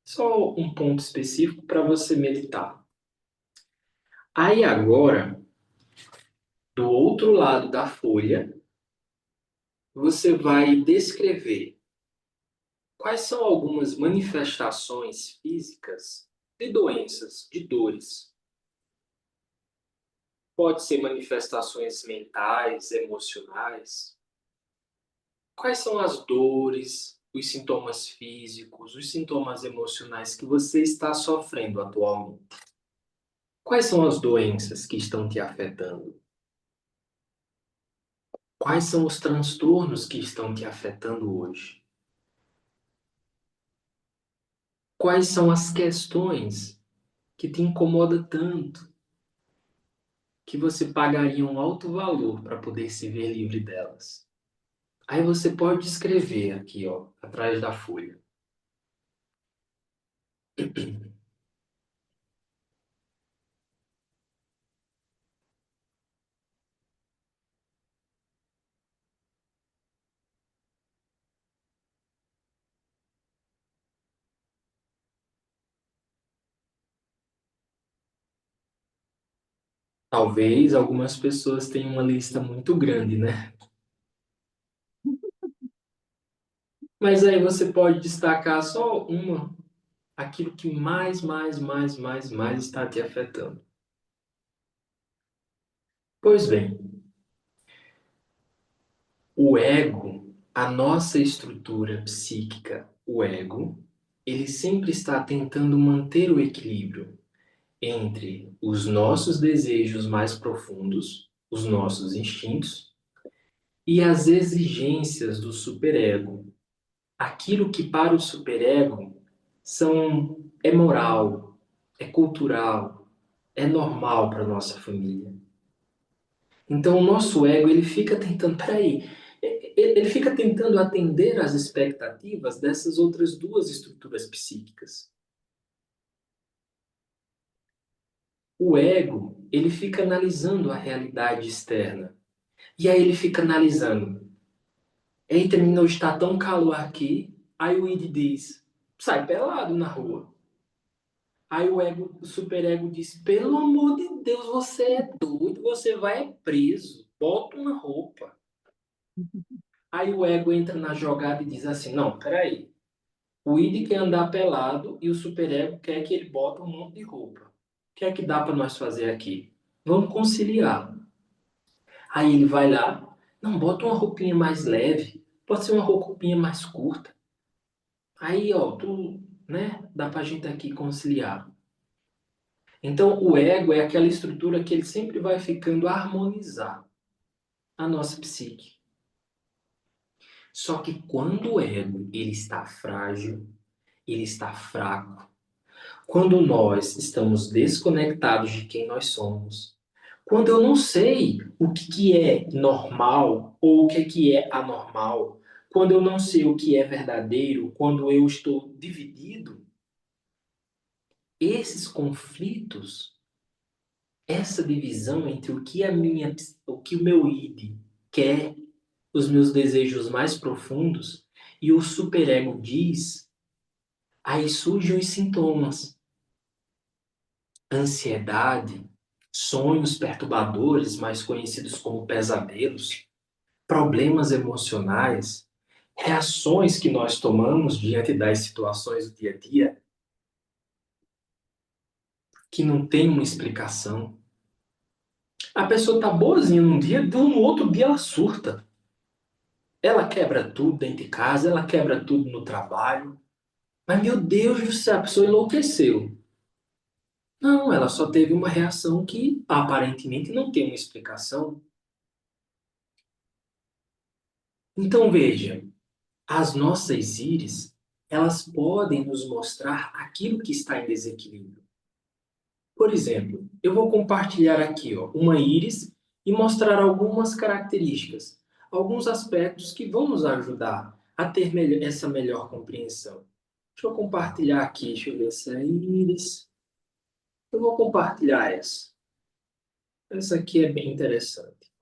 Só um ponto específico para você meditar. Aí agora, do outro lado da folha, você vai descrever quais são algumas manifestações físicas de doenças, de dores. Pode ser manifestações mentais, emocionais. Quais são as dores, os sintomas físicos, os sintomas emocionais que você está sofrendo atualmente? Quais são as doenças que estão te afetando? Quais são os transtornos que estão te afetando hoje? Quais são as questões que te incomodam tanto que você pagaria um alto valor para poder se ver livre delas? Aí você pode escrever aqui, ó, atrás da folha. Talvez algumas pessoas tenham uma lista muito grande, né? Mas aí você pode destacar só uma, aquilo que mais está te afetando. Pois bem, o ego, a nossa estrutura psíquica, o ego, ele sempre está tentando manter o equilíbrio entre os nossos desejos mais profundos, os nossos instintos, e as exigências do superego. Aquilo que para o superego é moral, é cultural, é normal para nossa família. Então o nosso ego, ele fica tentando, peraí, ele fica tentando atender às expectativas dessas outras duas estruturas psíquicas. O ego, ele fica analisando a realidade externa. E aí ele fica analisando. Eita, menino, está tão calor aqui. Aí o id diz, sai pelado na rua. Aí o ego, o superego diz, pelo amor de Deus, você é doido, você vai preso. Bota uma roupa. Aí o ego entra na jogada e diz assim, não, peraí. O id quer andar pelado e o superego quer que ele bota um monte de roupa. O que é que dá para nós fazer aqui? Vamos conciliar. Aí ele vai lá, não, bota uma roupinha mais leve, pode ser uma roupinha mais curta. Aí, ó, né, dá pra gente aqui conciliar. Então, o ego é aquela estrutura que ele sempre vai ficando a harmonizar a nossa psique. Só que quando o ego ele está frágil, ele está fraco, quando nós estamos desconectados de quem nós somos, quando eu não sei o que é normal ou o que é anormal, quando eu não sei o que é verdadeiro, quando eu estou dividido, esses conflitos, essa divisão entre o que o meu id quer, os meus desejos mais profundos e o superego diz, aí surgem os sintomas. Ansiedade, sonhos perturbadores, mais conhecidos como pesadelos, problemas emocionais, reações que nós tomamos diante das situações do dia a dia que não tem uma explicação. A pessoa tá boazinha num dia, no outro dia ela surta. Ela quebra tudo dentro de casa, ela quebra tudo no trabalho. Mas, meu Deus do céu, a pessoa enlouqueceu. Não, ela só teve uma reação que aparentemente não tem uma explicação. Então, veja, as nossas íris, elas podem nos mostrar aquilo que está em desequilíbrio. Por exemplo, eu vou compartilhar aqui, ó, uma íris e mostrar algumas características, alguns aspectos que vão nos ajudar a ter essa melhor compreensão. Deixa eu compartilhar aqui, deixa eu ver essa íris. Eu vou compartilhar essa. Essa aqui é bem interessante.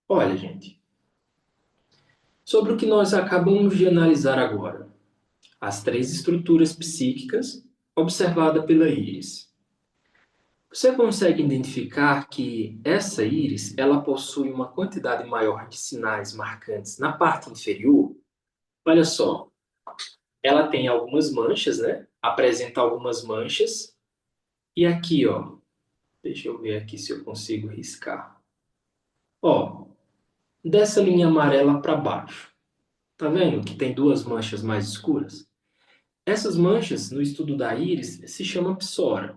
Olha, gente, sobre o que nós acabamos de analisar agora, as três estruturas psíquicas observadas pela íris. Você consegue identificar que essa íris, ela possui uma quantidade maior de sinais marcantes na parte inferior? Olha só, ela tem algumas manchas, né? Apresenta algumas manchas. E aqui, ó, deixa eu ver aqui se eu consigo riscar. Ó, dessa linha amarela para baixo. Tá vendo que tem duas manchas mais escuras? Essas manchas, no estudo da íris, se chama psora.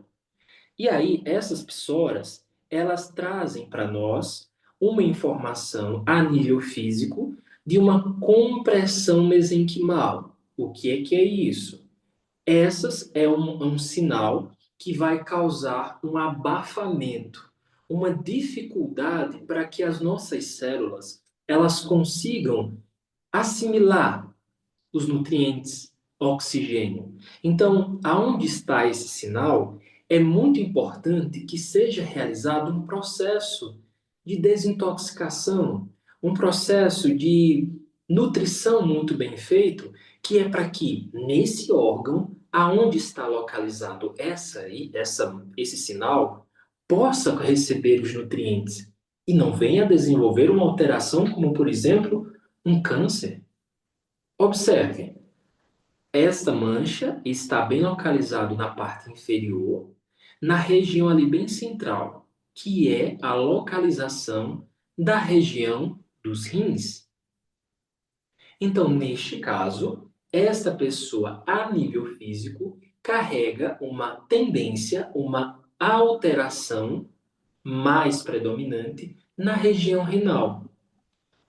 E aí, essas psoras, elas trazem para nós uma informação a nível físico de uma compressão mesenquimal. O que é isso? Essas é um sinal que vai causar um abafamento, uma dificuldade para que as nossas células elas consigam assimilar os nutrientes, oxigênio. Então, aonde está esse sinal, é muito importante que seja realizado um processo de desintoxicação, um processo de nutrição muito bem feito, que é para que nesse órgão, aonde está localizado esse sinal, possa receber os nutrientes e não venha desenvolver uma alteração como, por exemplo, um câncer. Observe, esta mancha está bem localizado na parte inferior, na região ali bem central, que é a localização da região dos rins. Então, neste caso, esta pessoa a nível físico carrega uma tendência, uma alteração mais predominante na região renal.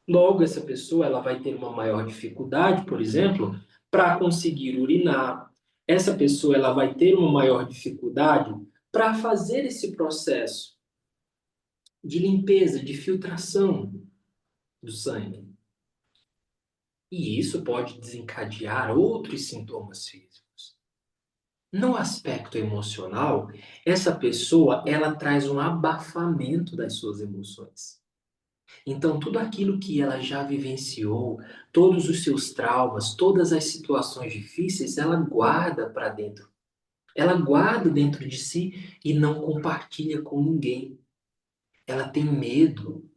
Logo, essa pessoa ela vai ter uma maior dificuldade, por exemplo, para conseguir urinar. Essa pessoa ela vai ter uma maior dificuldade para fazer esse processo de limpeza, de filtração do sangue. E isso pode desencadear outros sintomas físicos. No aspecto emocional, essa pessoa ela traz um abafamento das suas emoções. Então, tudo aquilo que ela já vivenciou, todos os seus traumas, todas as situações difíceis, ela guarda para dentro. Ela guarda dentro de si e não compartilha com ninguém. Ela tem medo.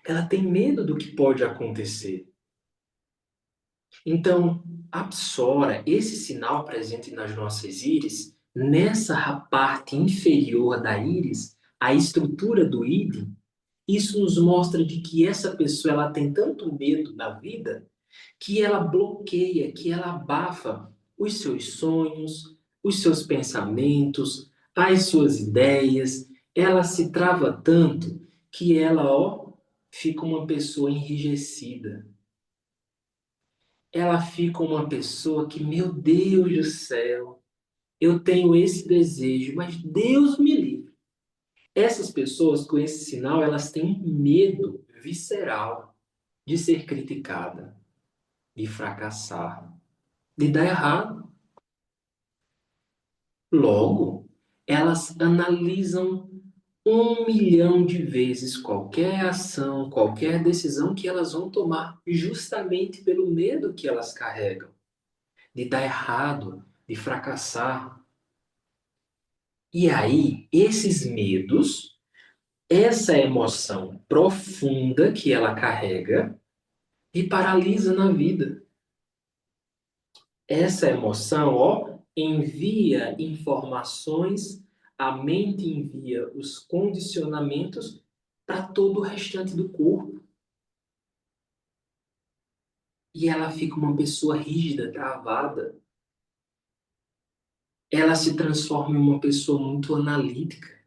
Ela tem medo do que pode acontecer. Então, a psora, esse sinal presente nas nossas íris, nessa parte inferior da íris, a estrutura do íris, isso nos mostra de que essa pessoa ela tem tanto medo da vida que ela bloqueia, que ela abafa os seus sonhos, os seus pensamentos, as suas ideias. Ela se trava tanto que ela, ó, fica uma pessoa enrijecida. Ela fica uma pessoa que, meu Deus do céu, eu tenho esse desejo, mas Deus me livre. Essas pessoas com esse sinal, elas têm um medo visceral de ser criticada, de fracassar, de dar errado. Logo, elas analisam 1 milhão de vezes qualquer ação, qualquer decisão que elas vão tomar, justamente pelo medo que elas carregam, de dar errado, de fracassar. E aí, esses medos, essa emoção profunda que ela carrega, e paralisa na vida. Essa emoção, ó, envia informações, a mente envia os condicionamentos para todo o restante do corpo. E ela fica uma pessoa rígida, travada. Ela se transforma em uma pessoa muito analítica.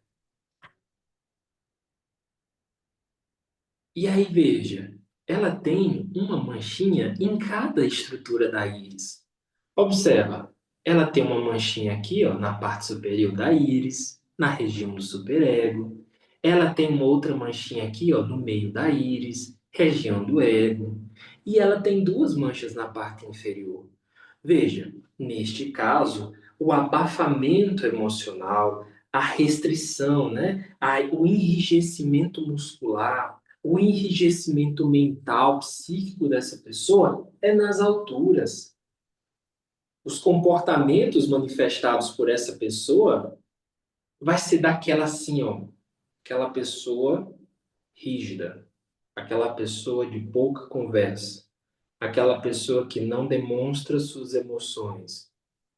E aí, veja, ela tem uma manchinha em cada estrutura da íris. Observa, ela tem uma manchinha aqui, ó, na parte superior da íris, na região do superego. Ela tem uma outra manchinha aqui, ó, no meio da íris, região do ego. E ela tem duas manchas na parte inferior. Veja, neste caso, o abafamento emocional, a restrição, né? O enrijecimento muscular, o enrijecimento mental, psíquico dessa pessoa é nas alturas. Os comportamentos manifestados por essa pessoa vai ser daquela assim, ó, aquela pessoa rígida, aquela pessoa de pouca conversa, aquela pessoa que não demonstra suas emoções.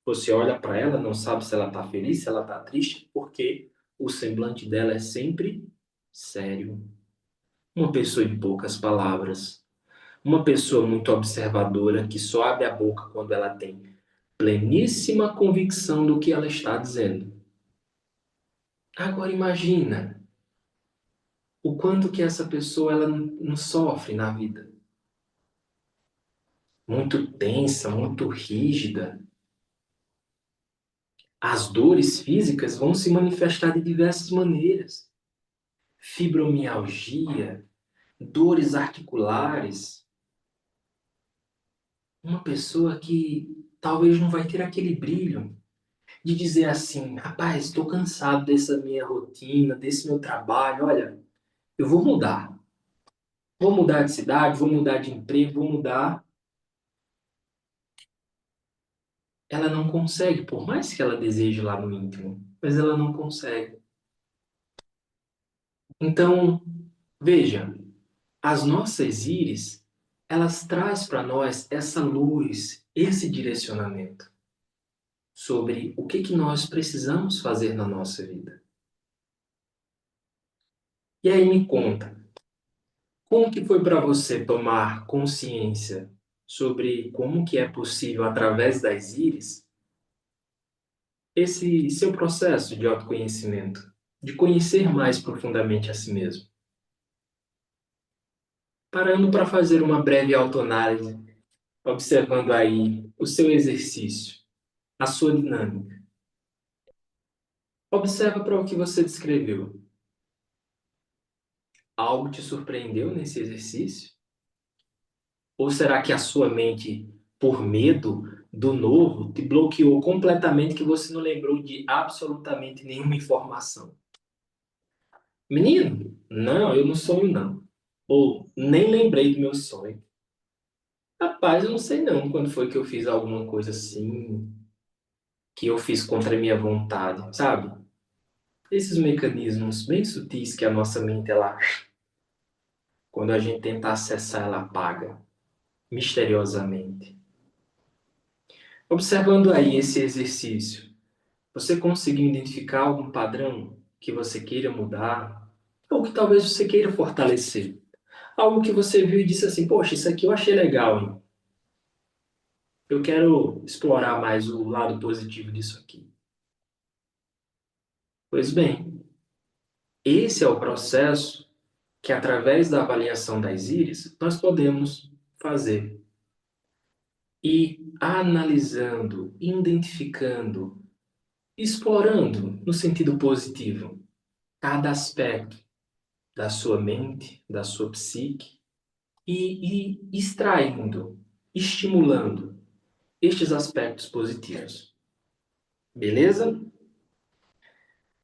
Você olha para ela, não sabe se ela está feliz, se ela está triste, porque o semblante dela é sempre sério. Uma pessoa de poucas palavras, uma pessoa muito observadora que só abre a boca quando ela tem pleníssima convicção do que ela está dizendo. Agora imagina o quanto que essa pessoa ela não sofre na vida. Muito tensa, muito rígida. As dores físicas vão se manifestar de diversas maneiras. Fibromialgia, dores articulares. Uma pessoa que talvez não vai ter aquele brilho de dizer assim, rapaz, estou cansado dessa minha rotina, desse meu trabalho, olha, eu vou mudar. Vou mudar de cidade, vou mudar de emprego, vou mudar. Ela não consegue, por mais que ela deseje lá no íntimo, mas ela não consegue. Então, veja, as nossas íris, elas trazem para nós essa luz, esse direcionamento sobre o que nós precisamos fazer na nossa vida. E aí me conta, como que foi para você tomar consciência sobre como que é possível, através das íris, esse seu processo de autoconhecimento, de conhecer mais profundamente a si mesmo? Parando para fazer uma breve autoanálise, observando aí o seu exercício, a sua dinâmica. Observa para o que você descreveu. Algo te surpreendeu nesse exercício? Ou será que a sua mente, por medo do novo, te bloqueou completamente que você não lembrou de absolutamente nenhuma informação? Menino, não, eu não sonho não. Ou nem lembrei do meu sonho. Rapaz, eu não sei não quando foi que eu fiz alguma coisa assim, que eu fiz contra a minha vontade, sabe? Esses mecanismos bem sutis que a nossa mente, ela, quando a gente tenta acessar, ela apaga misteriosamente. Observando aí esse exercício, você conseguiu identificar algum padrão que você queira mudar? Ou que talvez você queira fortalecer? Algo que você viu e disse assim, poxa, isso aqui eu achei legal, hein? Eu quero explorar mais o lado positivo disso aqui. Pois bem, esse é o processo que, através da avaliação das íris, nós podemos fazer. E analisando, identificando, explorando no sentido positivo cada aspecto da sua mente, da sua psique e extraindo, estimulando estes aspectos positivos. Beleza?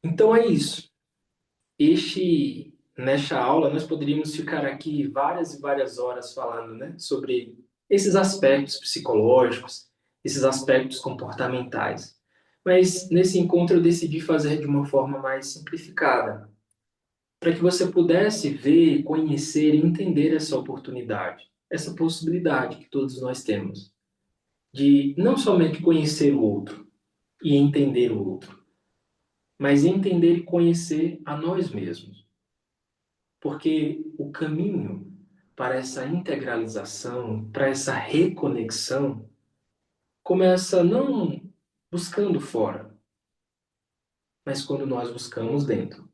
Então é isso. Nesta aula, nós poderíamos ficar aqui várias e várias horas falando, né, sobre esses aspectos psicológicos, esses aspectos comportamentais. Mas nesse encontro eu decidi fazer de uma forma mais simplificada, para que você pudesse ver, conhecer e entender essa oportunidade, essa possibilidade que todos nós temos, de não somente conhecer o outro e entender o outro, mas entender e conhecer a nós mesmos. Porque o caminho para essa integralização, para essa reconexão, começa não buscando fora, mas quando nós buscamos dentro.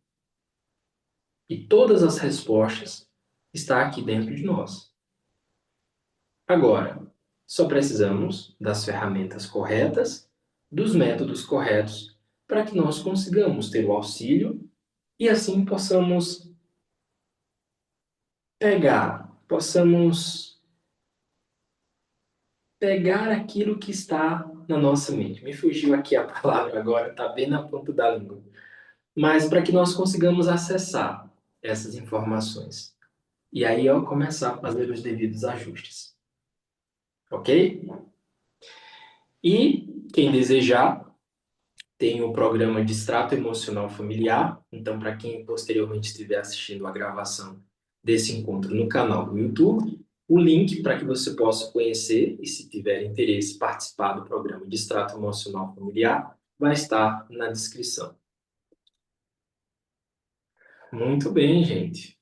E todas as respostas estão aqui dentro de nós. Agora, só precisamos das ferramentas corretas, dos métodos corretos, para que nós consigamos ter o auxílio e assim possamos pegar aquilo que está na nossa mente. Me fugiu aqui a palavra agora, está bem na ponta da língua. Mas para que nós consigamos acessar essas informações. E aí eu começar a fazer os devidos ajustes. Ok? E quem desejar, tem o programa de extrato emocional familiar. Então, para quem posteriormente estiver assistindo a gravação desse encontro no canal do YouTube, o link para que você possa conhecer e, se tiver interesse, participar do programa de extrato emocional familiar, vai estar na descrição. Muito bem, gente.